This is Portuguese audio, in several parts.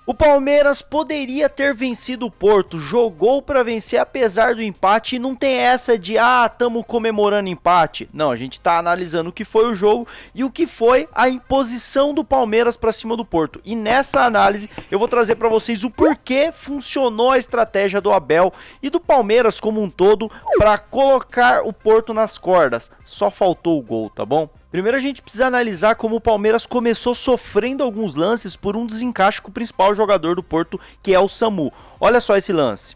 O Palmeiras poderia ter vencido o Porto, jogou para vencer apesar do empate e não tem essa de tamo comemorando empate. Não, a gente tá analisando o que foi o jogo e o que foi a imposição do Palmeiras para cima do Porto. E nessa análise eu vou trazer para vocês o porquê funcionou a estratégia do Abel e do Palmeiras como um todo para colocar o Porto nas cordas. Só faltou o gol, tá bom? Primeiro a gente precisa analisar como o Palmeiras começou sofrendo alguns lances por um desencaixe com o principal jogador do Porto, que é o Samu. Olha só esse lance.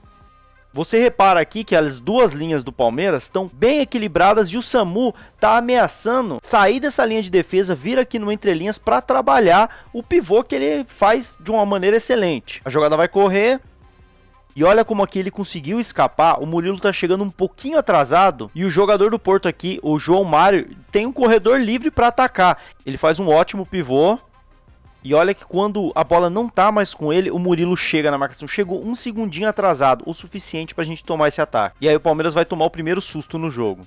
Você repara aqui que as duas linhas do Palmeiras estão bem equilibradas e o Samu está ameaçando sair dessa linha de defesa, vir aqui no entrelinhas para trabalhar o pivô que ele faz de uma maneira excelente. A jogada vai correr. E olha como aqui ele conseguiu escapar, o Murilo tá chegando um pouquinho atrasado e o jogador do Porto aqui, o João Mário, tem um corredor livre para atacar. Ele faz um ótimo pivô e olha que quando a bola não tá mais com ele, o Murilo chega na marcação. Chegou um segundinho atrasado, o suficiente pra gente tomar esse ataque. E aí o Palmeiras vai tomar o primeiro susto no jogo.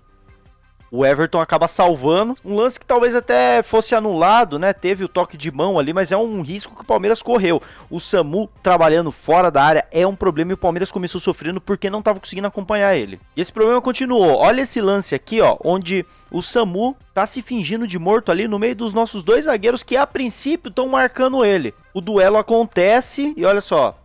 O Everton acaba salvando, um lance que talvez até fosse anulado, né? Teve o toque de mão ali, mas é um risco que o Palmeiras correu. O Samu trabalhando fora da área é um problema e o Palmeiras começou sofrendo porque não estava conseguindo acompanhar ele. E esse problema continuou. Olha esse lance aqui, ó, onde o Samu tá se fingindo de morto ali no meio dos nossos dois zagueiros que a princípio estão marcando ele. O duelo acontece e olha só.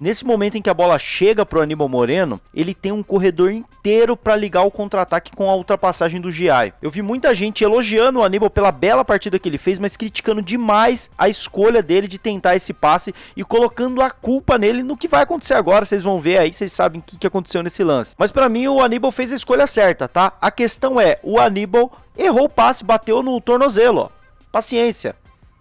Nesse momento em que a bola chega pro Aníbal Moreno, ele tem um corredor inteiro para ligar o contra-ataque com a ultrapassagem do Giai. Eu vi muita gente elogiando o Aníbal pela bela partida que ele fez, mas criticando demais a escolha dele de tentar esse passe e colocando a culpa nele no que vai acontecer agora. Vocês vão ver aí, vocês sabem o que aconteceu nesse lance. Mas para mim o Aníbal fez a escolha certa, tá? A questão é, o Aníbal errou o passe, bateu no tornozelo, ó. Paciência.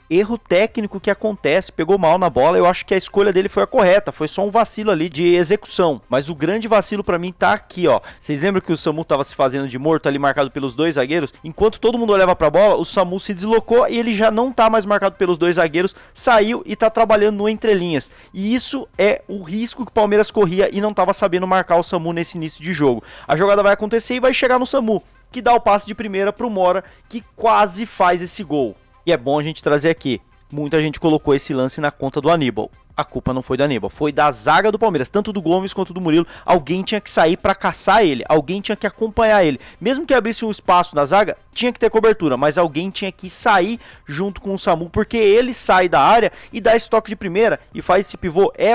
Erro técnico que acontece, pegou mal na bola, eu acho que a escolha dele foi a correta, foi só um vacilo ali de execução, mas o grande vacilo pra mim tá aqui, ó. Vocês lembram que o Samu tava se fazendo de morto ali, marcado pelos dois zagueiros? Enquanto todo mundo olhava pra bola, o Samu se deslocou e ele já não tá mais marcado pelos dois zagueiros, saiu e tá trabalhando no entrelinhas, e isso é o risco que o Palmeiras corria e não tava sabendo marcar o Samu nesse início de jogo. A jogada vai acontecer e vai chegar no Samu, que dá o passe de primeira pro Mora, que quase faz esse gol. E é bom a gente trazer aqui, muita gente colocou esse lance na conta do Aníbal. A culpa não foi do Aníbal, foi da zaga do Palmeiras, tanto do Gomes quanto do Murilo. Alguém tinha que sair para caçar ele, alguém tinha que acompanhar ele. Mesmo que abrisse um espaço na zaga, tinha que ter cobertura, mas alguém tinha que sair junto com o Samu, porque ele sai da área e dá esse toque de primeira e faz esse pivô. É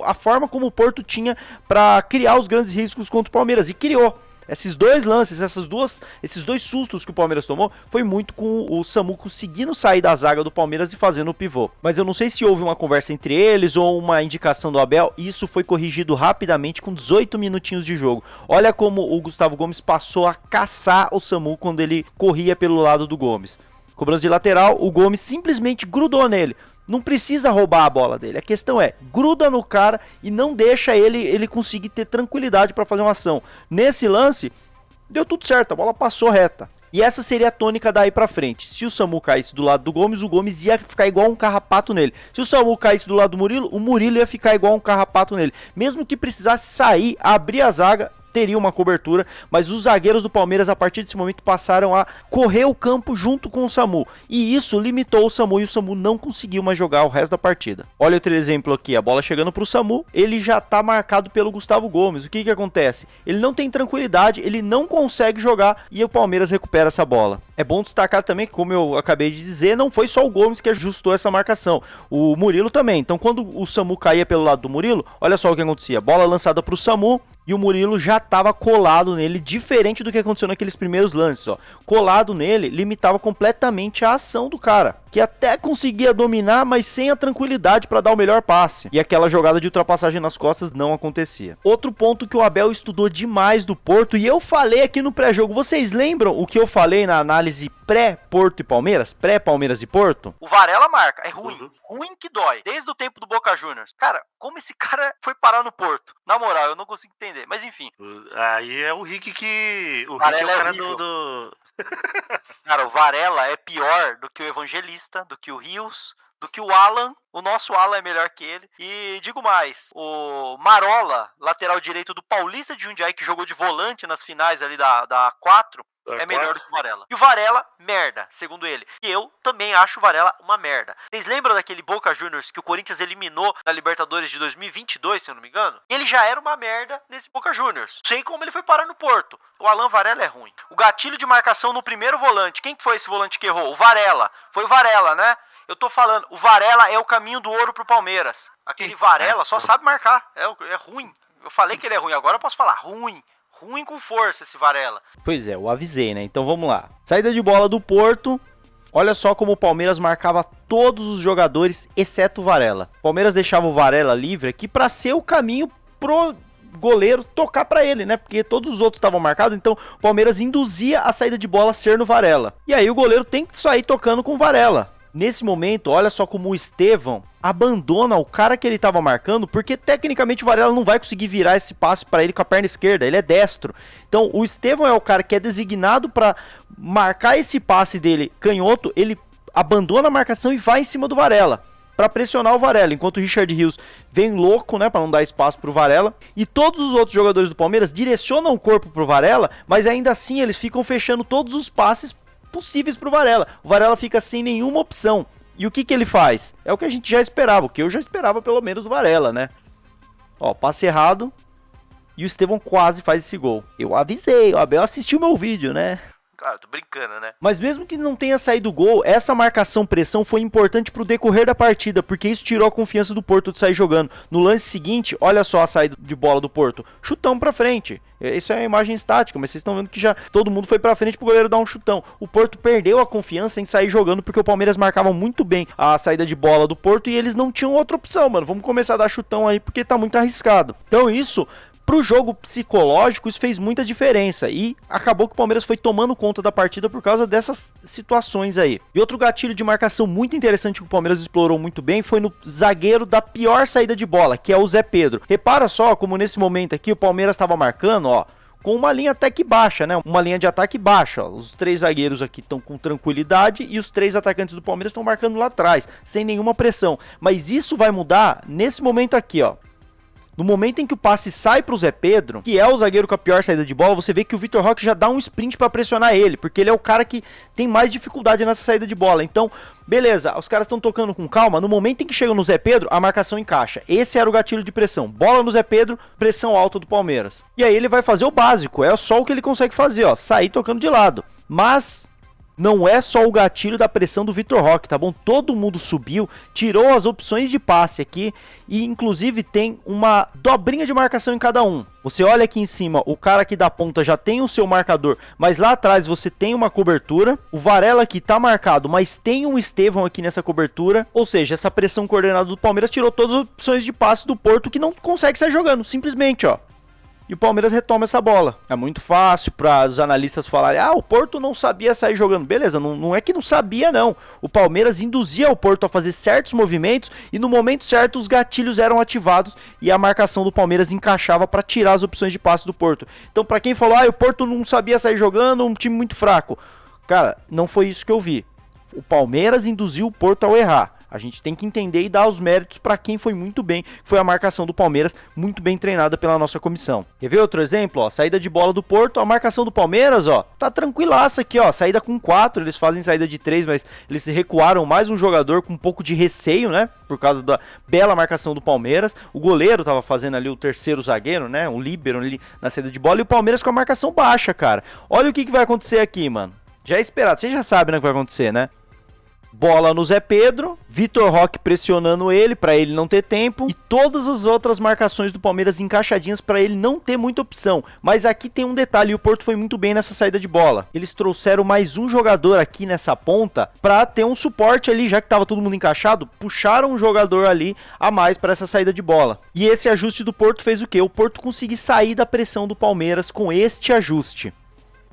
a forma como o Porto tinha para criar os grandes riscos contra o Palmeiras, e criou. Esses dois lances, esses dois sustos que o Palmeiras tomou, foi muito com o Samu conseguindo sair da zaga do Palmeiras e fazendo o pivô. Mas eu não sei se houve uma conversa entre eles ou uma indicação do Abel, e isso foi corrigido rapidamente com 18 minutinhos de jogo. Olha como o Gustavo Gomes passou a caçar o Samu quando ele corria pelo lado do Gomes. Cobrança de lateral, o Gomes simplesmente grudou nele. Não precisa roubar a bola dele. A questão é, gruda no cara e não deixa ele conseguir ter tranquilidade para fazer uma ação. Nesse lance, deu tudo certo, a bola passou reta. E essa seria a tônica daí pra frente. Se o Samu caísse do lado do Gomes, o Gomes ia ficar igual um carrapato nele. Se o Samu caísse do lado do Murilo, o Murilo ia ficar igual um carrapato nele. Mesmo que precisasse sair, abrir a zaga, teria uma cobertura, mas os zagueiros do Palmeiras a partir desse momento passaram a correr o campo junto com o Samu, e isso limitou o Samu, e o Samu não conseguiu mais jogar o resto da partida. Olha outro exemplo aqui, a bola chegando pro Samu, ele já tá marcado pelo Gustavo Gomes. O que que acontece? Ele não tem tranquilidade, ele não consegue jogar, e o Palmeiras recupera essa bola. É bom destacar também que, como eu acabei de dizer, não foi só o Gomes que ajustou essa marcação, o Murilo também. Então quando o Samu caía pelo lado do Murilo, olha só o que acontecia, bola lançada pro Samu, e o Murilo já estava colado nele, diferente do que aconteceu naqueles primeiros lances, ó. Colado nele, limitava completamente a ação do cara, que até conseguia dominar, mas sem a tranquilidade para dar o melhor passe. E aquela jogada de ultrapassagem nas costas não acontecia. Outro ponto que o Abel estudou demais do Porto, e eu falei aqui no pré-jogo, vocês lembram o que eu falei na análise pré-Porto e Palmeiras? Pré-Palmeiras e Porto? O Varela marca, é ruim. Ruim que dói, desde o tempo do Boca Juniors. Cara, como esse cara foi parar no Porto? Na moral, eu não consigo entender, mas enfim. Aí é o Rick que... O Varela Rick é o cara horrível. do... Cara, o Varela é pior do que o Evangelista, do que o Rios, do que o Alan. O nosso Alan é melhor que ele. E digo mais, o Marola, lateral direito do Paulista de Jundiaí, que jogou de volante nas finais ali da 4, é melhor do que o Varela. E o Varela, merda, segundo ele. E eu também acho o Varela uma merda. Vocês lembram daquele Boca Juniors que o Corinthians eliminou na Libertadores de 2022, se eu não me engano? Ele já era uma merda nesse Boca Juniors. Sei como ele foi parar no Porto. O Alan Varela é ruim. O gatilho de marcação no primeiro volante. Quem que foi esse volante que errou? O Varela. Foi o Varela, né? Eu tô falando, o Varela é o caminho do ouro pro Palmeiras. Aquele Varela só sabe marcar. É ruim. Eu falei que ele é ruim, agora eu posso falar ruim. Ruim com força esse Varela. Pois é, eu avisei, né? Então vamos lá. Saída de bola do Porto. Olha só como o Palmeiras marcava todos os jogadores, exceto o Varela. O Palmeiras deixava o Varela livre aqui pra ser o caminho pro goleiro tocar pra ele, né? Porque todos os outros estavam marcados, então o Palmeiras induzia a saída de bola ser no Varela. E aí o goleiro tem que sair tocando com o Varela. Nesse momento, olha só como o Estevão abandona o cara que ele estava marcando, porque tecnicamente o Varela não vai conseguir virar esse passe para ele com a perna esquerda, ele é destro. Então o Estevão é o cara que é designado para marcar esse passe dele canhoto, ele abandona a marcação e vai em cima do Varela para pressionar o Varela, enquanto o Richard Rios vem louco, né, para não dar espaço pro Varela, e todos os outros jogadores do Palmeiras direcionam o corpo pro Varela, mas ainda assim eles ficam fechando todos os passes possíveis pro Varela. O Varela fica sem nenhuma opção. E o que ele faz? É o que a gente já esperava, o que eu já esperava pelo menos do Varela, né? Ó, passe errado e o Estevão quase faz esse gol. Eu avisei, o Abel assistiu meu vídeo, né? Claro, tô brincando, né? Mas mesmo que não tenha saído o gol, essa marcação-pressão foi importante pro decorrer da partida, porque isso tirou a confiança do Porto de sair jogando. No lance seguinte, olha só a saída de bola do Porto. Chutão pra frente. Isso é a imagem estática, mas vocês estão vendo que já todo mundo foi pra frente pro goleiro dar um chutão. O Porto perdeu a confiança em sair jogando, porque o Palmeiras marcava muito bem a saída de bola do Porto e eles não tinham outra opção, mano. Vamos começar a dar chutão aí, porque tá muito arriscado. Então isso... Pro jogo psicológico, isso fez muita diferença e acabou que o Palmeiras foi tomando conta da partida por causa dessas situações aí. E outro gatilho de marcação muito interessante que o Palmeiras explorou muito bem foi no zagueiro da pior saída de bola, que é o Zé Pedro. Repara só como nesse momento aqui o Palmeiras estava marcando, ó, com uma linha até que baixa, né? Uma linha de ataque baixa, ó. Os três zagueiros aqui estão com tranquilidade e os três atacantes do Palmeiras estão marcando lá atrás, sem nenhuma pressão. Mas isso vai mudar nesse momento aqui, ó. No momento em que o passe sai pro Zé Pedro, que é o zagueiro com a pior saída de bola, você vê que o Vitor Roque já dá um sprint pra pressionar ele, porque ele é o cara que tem mais dificuldade nessa saída de bola. Então, beleza, os caras estão tocando com calma, no momento em que chega no Zé Pedro, a marcação encaixa. Esse era o gatilho de pressão. Bola no Zé Pedro, pressão alta do Palmeiras. E aí ele vai fazer o básico, é só o que ele consegue fazer, ó, sair tocando de lado. Mas... não é só o gatilho da pressão do Vitor Roque, tá bom? Todo mundo subiu, tirou as opções de passe aqui e inclusive tem uma dobrinha de marcação em cada um. Você olha aqui em cima, o cara aqui da ponta já tem o seu marcador, mas lá atrás você tem uma cobertura. O Varela aqui tá marcado, mas tem um Estevão aqui nessa cobertura. Ou seja, essa pressão coordenada do Palmeiras tirou todas as opções de passe do Porto que não consegue sair jogando, simplesmente, ó. E o Palmeiras retoma essa bola. É muito fácil para os analistas falarem, o Porto não sabia sair jogando. Beleza, não é que não sabia, não. O Palmeiras induzia o Porto a fazer certos movimentos e no momento certo os gatilhos eram ativados e a marcação do Palmeiras encaixava para tirar as opções de passe do Porto. Então, para quem falou, o Porto não sabia sair jogando, um time muito fraco. Cara, não foi isso que eu vi. O Palmeiras induziu o Porto ao errar. A gente tem que entender e dar os méritos para quem foi muito bem, foi a marcação do Palmeiras, muito bem treinada pela nossa comissão. Quer ver outro exemplo? Ó, saída de bola do Porto, a marcação do Palmeiras, ó, tá tranquilaça aqui, ó, saída com 4, eles fazem saída de 3, mas eles recuaram mais um jogador com um pouco de receio, né, por causa da bela marcação do Palmeiras. O goleiro tava fazendo ali o terceiro zagueiro, né, o líbero ali na saída de bola, e o Palmeiras com a marcação baixa, cara. Olha o que vai acontecer aqui, mano. Já é esperado, você já sabe, né, o que vai acontecer, né? Bola no Zé Pedro, Vitor Roque pressionando ele para ele não ter tempo e todas as outras marcações do Palmeiras encaixadinhas para ele não ter muita opção. Mas aqui tem um detalhe, e o Porto foi muito bem nessa saída de bola. Eles trouxeram mais um jogador aqui nessa ponta para ter um suporte ali, já que estava todo mundo encaixado, puxaram um jogador ali a mais para essa saída de bola. E esse ajuste do Porto fez o quê? O Porto conseguiu sair da pressão do Palmeiras com este ajuste.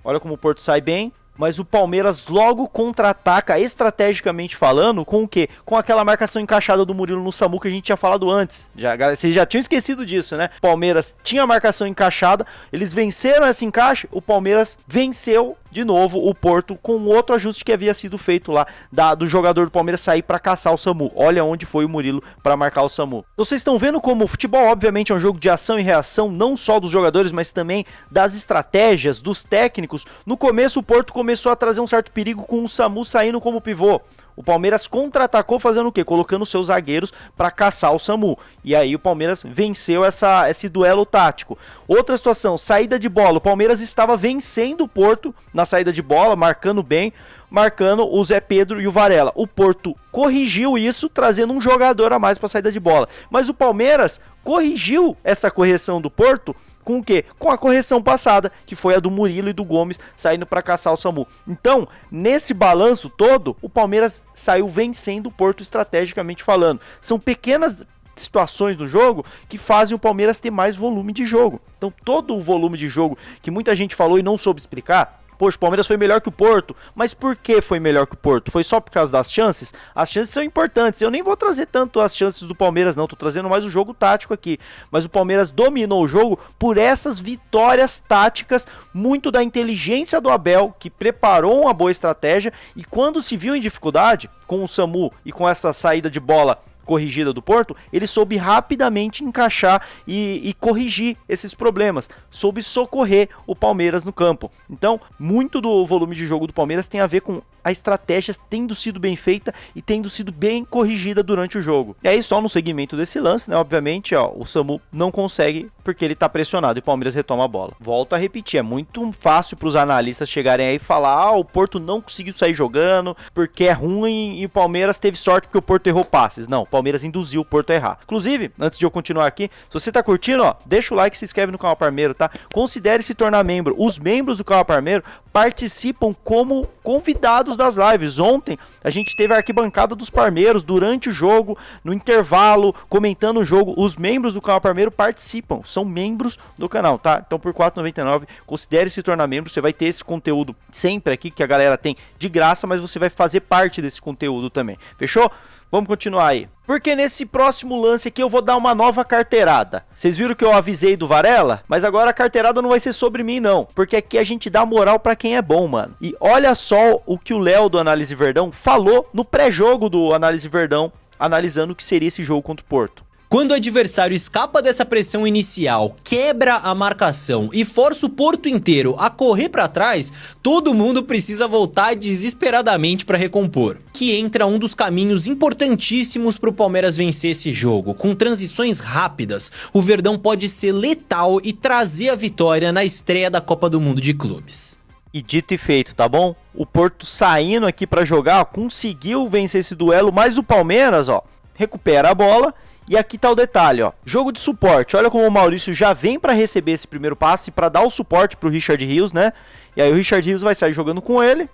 Olha como o Porto sai bem. Mas o Palmeiras logo contra-ataca, estrategicamente falando, com o quê? Com aquela marcação encaixada do Murilo no Samu que a gente tinha falado antes. Vocês já tinham esquecido disso, né? O Palmeiras tinha a marcação encaixada, eles venceram esse encaixe, o Palmeiras venceu de novo o Porto com outro ajuste que havia sido feito lá do jogador do Palmeiras sair para caçar o Samu. Olha onde foi o Murilo para marcar o Samu. Então, vocês estão vendo como o futebol obviamente é um jogo de ação e reação, não só dos jogadores, mas também das estratégias, dos técnicos. No começo o Porto começou a trazer um certo perigo com o Samu saindo como pivô. O Palmeiras contra-atacou fazendo o quê? Colocando seus zagueiros para caçar o Samu. E aí o Palmeiras venceu esse duelo tático. Outra situação, saída de bola. O Palmeiras estava vencendo o Porto na saída de bola, marcando bem, marcando o Zé Pedro e o Varela. O Porto corrigiu isso, trazendo um jogador a mais para a saída de bola. Mas o Palmeiras corrigiu essa correção do Porto com o quê? Com a correção passada, que foi a do Murilo e do Gomes saindo para caçar o Samu. Então, nesse balanço todo, o Palmeiras saiu vencendo o Porto estrategicamente falando. São pequenas situações do jogo que fazem o Palmeiras ter mais volume de jogo. Então, todo o volume de jogo que muita gente falou e não soube explicar, poxa, o Palmeiras foi melhor que o Porto, mas por que foi melhor que o Porto? Foi só por causa das chances? As chances são importantes, eu nem vou trazer tanto as chances do Palmeiras não, tô trazendo mais o jogo tático aqui, mas o Palmeiras dominou o jogo por essas vitórias táticas, muito da inteligência do Abel, que preparou uma boa estratégia, e quando se viu em dificuldade, com o Samu e com essa saída de bola corrigida do Porto, ele soube rapidamente encaixar e corrigir esses problemas, soube socorrer o Palmeiras no campo. Então, muito do volume de jogo do Palmeiras tem a ver com a estratégia tendo sido bem feita e tendo sido bem corrigida durante o jogo. E aí, só no segmento desse lance, né, obviamente, ó, o Samu não consegue porque ele tá pressionado e o Palmeiras retoma a bola. Volto a repetir, é muito fácil para os analistas chegarem aí e falar, o Porto não conseguiu sair jogando porque é ruim e o Palmeiras teve sorte porque o Porto errou passes. Não, Palmeiras induziu o Porto a errar. Inclusive, antes de eu continuar aqui, se você tá curtindo, ó, deixa o like e se inscreve no canal Parmeiro, tá? Considere se tornar membro. Os membros do canal Parmeiro participam como convidados das lives. Ontem, a gente teve a arquibancada dos Parmeiros durante o jogo, no intervalo, comentando o jogo. Os membros do canal Parmeiro participam, são membros do canal, tá? Então, por R$ 4,99, considere se tornar membro. Você vai ter esse conteúdo sempre aqui, que a galera tem de graça, mas você vai fazer parte desse conteúdo também. Fechou? Vamos continuar aí. Porque nesse próximo lance aqui eu vou dar uma nova carteirada. Vocês viram que eu avisei do Varela? Mas agora a carteirada não vai ser sobre mim não. Porque aqui a gente dá moral pra quem é bom, mano. E olha só o que o Léo do Análise Verdão falou no pré-jogo do Análise Verdão, analisando o que seria esse jogo contra o Porto. Quando o adversário escapa dessa pressão inicial, quebra a marcação e força o Porto inteiro a correr para trás, todo mundo precisa voltar desesperadamente para recompor. Que entra um dos caminhos importantíssimos para o Palmeiras vencer esse jogo. Com transições rápidas, o Verdão pode ser letal e trazer a vitória na estreia da Copa do Mundo de Clubes. E dito e feito, tá bom? O Porto saindo aqui para jogar, ó, conseguiu vencer esse duelo, mas o Palmeiras, ó, recupera a bola. E aqui tá o detalhe, ó, jogo de suporte, olha como o Maurício já vem para receber esse primeiro passe, para dar o suporte pro Richard Rios, né? E aí o Richard Rios vai sair jogando com ele.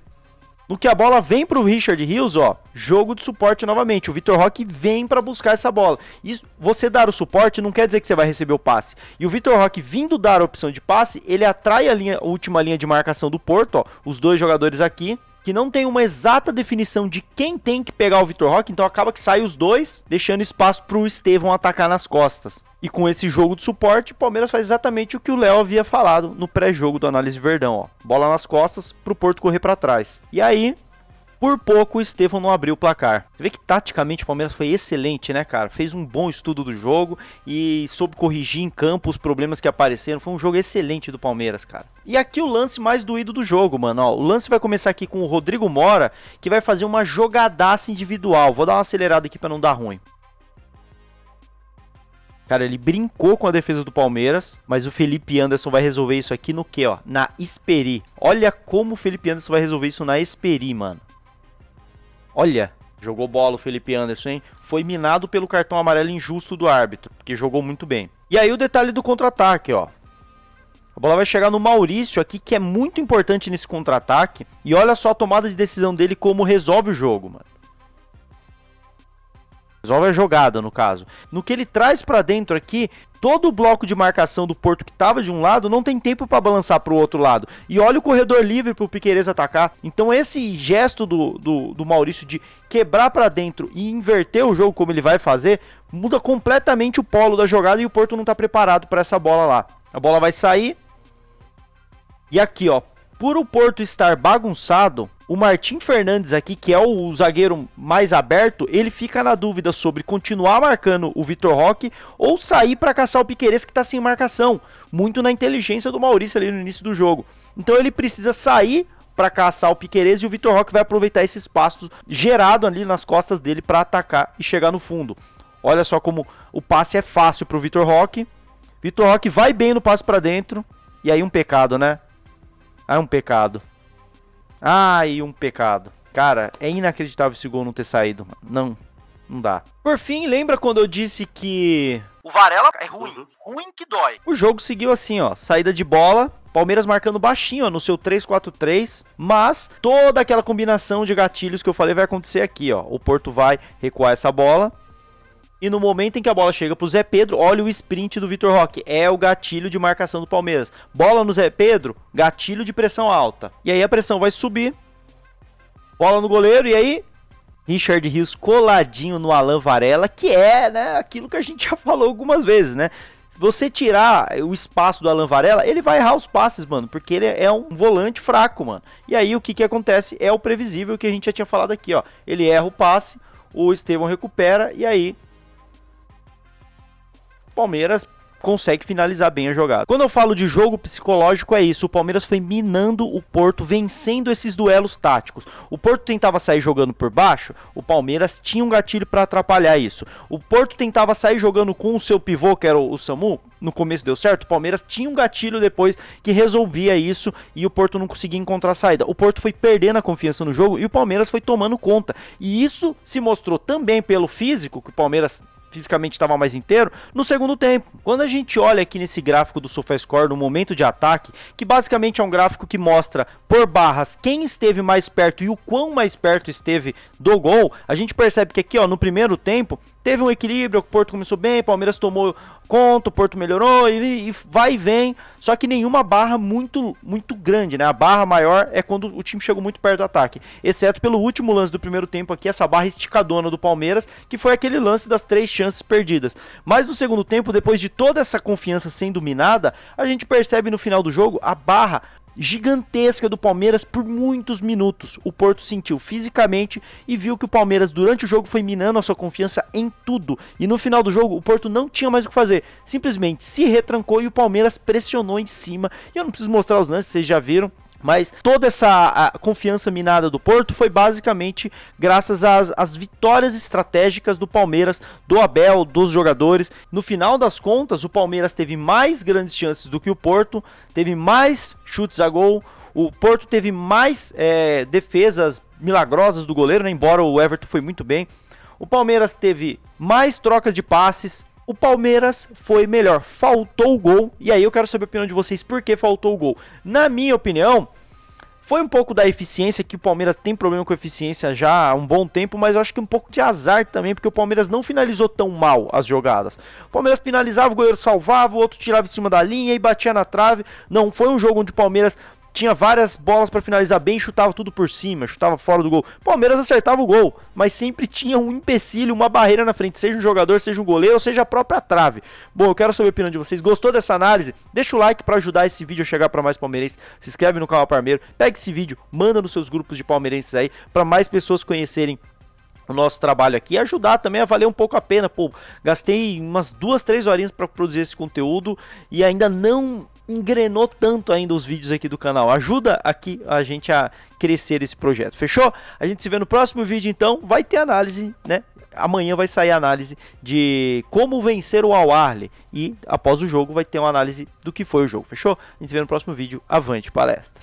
No que a bola vem pro Richard Rios, ó, jogo de suporte novamente, o Vitor Roque vem para buscar essa bola. Isso, você dar o suporte não quer dizer que você vai receber o passe. E o Vitor Roque vindo dar a opção de passe, ele atrai a última linha de marcação do Porto, ó, os dois jogadores aqui, que não tem uma exata definição de quem tem que pegar o Vitor Roque, então acaba que sai os dois, deixando espaço para o Estevão atacar nas costas. E com esse jogo de suporte, o Palmeiras faz exatamente o que o Léo havia falado no pré-jogo do Análise Verdão, ó. Bola nas costas para o Porto correr para trás. E aí, por pouco, o Estevão não abriu o placar. Você vê que taticamente o Palmeiras foi excelente, né, cara? Fez um bom estudo do jogo e soube corrigir em campo os problemas que apareceram. Foi um jogo excelente do Palmeiras, cara. E aqui o lance mais doído do jogo, mano. Ó, o lance vai começar aqui com o Rodrigo Mora, que vai fazer uma jogadaça individual. Vou dar uma acelerada aqui pra não dar ruim. Cara, ele brincou com a defesa do Palmeiras, mas o Felipe Anderson vai resolver isso aqui no quê, ó? Na Esperi. Olha como o Felipe Anderson vai resolver isso na Esperi, mano. Olha, jogou bola o Felipe Anderson, hein? Foi minado pelo cartão amarelo injusto do árbitro, porque jogou muito bem. E aí o detalhe do contra-ataque, ó. A bola vai chegar no Maurício aqui, que é muito importante nesse contra-ataque. E olha só a tomada de decisão dele, como resolve o jogo, mano. Resolve a jogada, no caso. No que ele traz pra dentro aqui, todo o bloco de marcação do Porto que tava de um lado não tem tempo pra balançar pro outro lado. E olha o corredor livre pro Piquerez atacar. Então esse gesto do Maurício de quebrar pra dentro e inverter o jogo como ele vai fazer, muda completamente o polo da jogada e o Porto não tá preparado pra essa bola lá. A bola vai sair. E aqui, ó, Por o Porto estar bagunçado, o Martim Fernandes aqui, que é o zagueiro mais aberto, ele fica na dúvida sobre continuar marcando o Vitor Roque ou sair para caçar o Piquerez, que está sem marcação. Muito na inteligência do Maurício ali no início do jogo. Então ele precisa sair para caçar o Piquerez e o Vitor Roque vai aproveitar esse espaço gerado ali nas costas dele para atacar e chegar no fundo. Olha só como o passe é fácil para o Vitor Roque. Vitor Roque vai bem no passe para dentro. E aí um pecado, né? Ah, um pecado. Ai, um pecado. Cara, é inacreditável esse gol não ter saído. Não dá. Por fim, lembra quando eu disse que O Varela é ruim. Ruim que dói. o jogo seguiu assim, ó. Saída de bola, Palmeiras marcando baixinho, ó, no seu 3-4-3. Mas toda aquela combinação de gatilhos que eu falei vai acontecer aqui, ó. O Porto vai recuar essa bola. E no momento em que a bola chega pro Zé Pedro, olha o sprint do Vitor Roque. É o gatilho de marcação do Palmeiras. Bola no Zé Pedro, gatilho de pressão alta. E aí a pressão vai subir. Bola no goleiro, e aí Richard Rios coladinho no Alan Varela, que é, né, aquilo que a gente já falou algumas vezes, né? Você tirar o espaço do Alan Varela, ele vai errar os passes, mano, porque ele é um volante fraco, mano. E aí o que acontece é o previsível que a gente já tinha falado aqui, ó. Ele erra o passe, o Estevão recupera, e aí Palmeiras consegue finalizar bem a jogada. Quando eu falo de jogo psicológico, é isso. O Palmeiras foi minando o Porto, vencendo esses duelos táticos. O Porto tentava sair jogando por baixo, o Palmeiras tinha um gatilho para atrapalhar isso. O Porto tentava sair jogando com o seu pivô, que era o Samu, no começo deu certo. O Palmeiras tinha um gatilho depois que resolvia isso e o Porto não conseguia encontrar saída. O Porto foi perdendo a confiança no jogo e o Palmeiras foi tomando conta. E isso se mostrou também pelo físico, que o Palmeiras fisicamente estava mais inteiro, no segundo tempo. Quando a gente olha aqui nesse gráfico do SofaScore, no momento de ataque, que basicamente é um gráfico que mostra por barras quem esteve mais perto e o quão mais perto esteve do gol, a gente percebe que aqui, ó, no primeiro tempo, teve um equilíbrio, o Porto começou bem, o Palmeiras tomou conta, o Porto melhorou e vai e vem, só que nenhuma barra muito grande, né? A barra maior é quando o time chegou muito perto do ataque, exceto pelo último lance do primeiro tempo aqui, essa barra esticadona do Palmeiras, que foi aquele lance das 3 chances perdidas. Mas no segundo tempo, depois de toda essa confiança sendo minada, a gente percebe no final do jogo a barra gigantesca do Palmeiras por muitos minutos. O Porto sentiu fisicamente e viu que o Palmeiras durante o jogo foi minando a sua confiança em tudo, e no final do jogo o Porto não tinha mais o que fazer, simplesmente se retrancou e o Palmeiras pressionou em cima. E eu não preciso mostrar os lances, vocês já viram, mas toda essa confiança minada do Porto foi basicamente graças às vitórias estratégicas do Palmeiras, do Abel, dos jogadores. No final das contas, o Palmeiras teve mais grandes chances do que o Porto, teve mais chutes a gol, o Porto teve mais defesas milagrosas do goleiro, né? Embora o Everton foi muito bem. O Palmeiras teve mais trocas de passes. O Palmeiras foi melhor, faltou o gol, e aí eu quero saber a opinião de vocês, por que faltou o gol? Na minha opinião, foi um pouco da eficiência, que o Palmeiras tem problema com eficiência já há um bom tempo, mas eu acho que um pouco de azar também, porque o Palmeiras não finalizou tão mal as jogadas. O Palmeiras finalizava, o goleiro salvava, o outro tirava em cima da linha e batia na trave. Não foi um jogo onde o Palmeiras tinha várias bolas para finalizar bem, chutava tudo por cima, chutava fora do gol. O Palmeiras acertava o gol, mas sempre tinha um empecilho, uma barreira na frente, seja um jogador, seja um goleiro, ou seja a própria trave. Bom, eu quero saber a opinião de vocês. Gostou dessa análise? Deixa o like para ajudar esse vídeo a chegar para mais palmeirenses. Se inscreve no canal Parmeiro, pega esse vídeo, manda nos seus grupos de palmeirenses aí, para mais pessoas conhecerem o nosso trabalho aqui e ajudar também a valer um pouco a pena. Pô, gastei umas 2, 3 horinhas para produzir esse conteúdo e ainda não engrenou tanto ainda os vídeos aqui do canal. Ajuda aqui a gente a crescer esse projeto, fechou? A gente se vê no próximo vídeo, então. Vai ter análise, né? Amanhã vai sair a análise de como vencer o Al-Ahly e após o jogo vai ter uma análise do que foi o jogo, fechou? A gente se vê no próximo vídeo. Avante palestra!